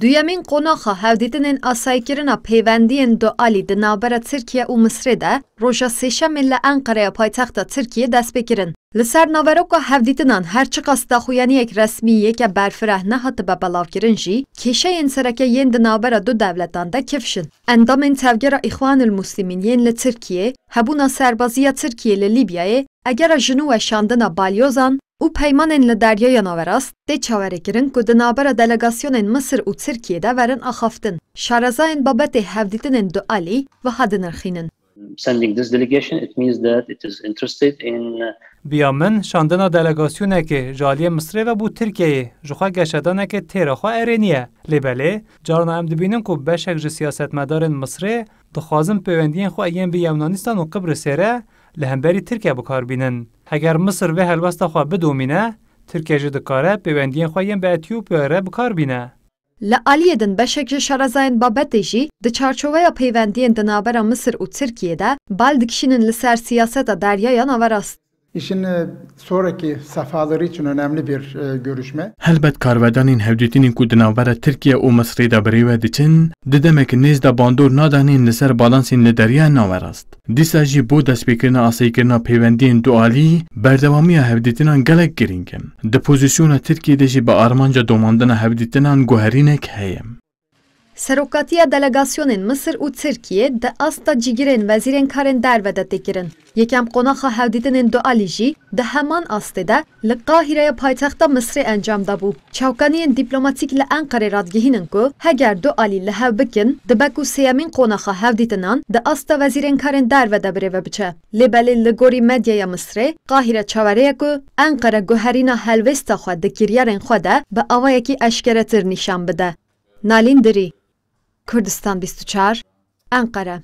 Duyemên qonaxa hevdîtinên asayîkirina peywendiyên dualî di navbera Tirkiye û Misrê de roja sêşemê li Enqereya paytexta Tirkiye dest pê kirin. Li ser naveroka hevdîtinan her çi qas daxuyaniyek resmî yeke berfireh nehatibe belavkirin jî, kêşeyên sereke yên di navbera du devletan de kifşin. Endamên tevgera Îxwanul Muslimîn yên li Tirkiye, hebûna serbaziya Tirkiye li Lîbyayê, egera jinû weşandina balyozan û peymanên li deryaya Naverast tê çawerekirin ku di navbera delegasyonên Misir û Tirkiye'de verin axaftin. Şarezayên babetê hevdîtinên dualî wiha dinirxînin. Sending this delegation, it means that it is interested in Biya min şandina delegasyonekê ji aliyê Misrê ve bû Tirkiyeyê ji xwe geşedanekê têra xwe erêniye. Lêbelê, carna em dibînin ku beşek ji siyasetmedarên Misrê dixwazin peywendiyên xwe yên bi Yewnanistan û Qibrîsê re li hemberî Tirkiye bikarbînin. Heger Misir vê helbesta xwe bidomîne, Tirkiye jî dikare peywendiyên xwe yên bi Etiyopya re bikarbîne. Li aliyê din beşek ji şarezayên babetê jî di çarçoveya peywendiyên di navbera Misir û Tirkiye'de bal dikişînin li ser siyaseta deryaya Naverast. İşin sonraki safhaları için önemli bir görüşme. Helbet karvedanên hevdîtinên ku di navbera Tirkiye û Misrê de birêve diçin, di demek nêz de bandor nadanên li ser balansên li deryaya Naverast. Dîsa jî bo destpêkirina asayîkirina peywendiyên dualî, berdewamiya hevdîtinan gelek girîng in. Di pozisyona Tirkiyeyê jî bi armanca domandina hevdîtinan guherînek heye. Serokatiya delegasyonên Misir û Tirkiye di asta cîgirên vezîrên karên derve de tê kirin. Yekem qonaxa hevdîtinên dualî jî di heman astê de li Qahireya paytexta Misrê encam dabû. Çavkaniyên dîplomatîk li Enqerê radgihînin ku heger dualî li hev bikin, dibe ku sêyemîn qonaxa hevdîtinan di asta vezîrên karên derve de birêve biçe. Lêbelê li gorî medyaya Misrê, Qahire çawereye ku Enqere guherîna helwesta xwe di kiryarên xwe de bi awayekî eşkeretir nîşan bide. Nalîn Dirî, Kurdistan 24, Enqere.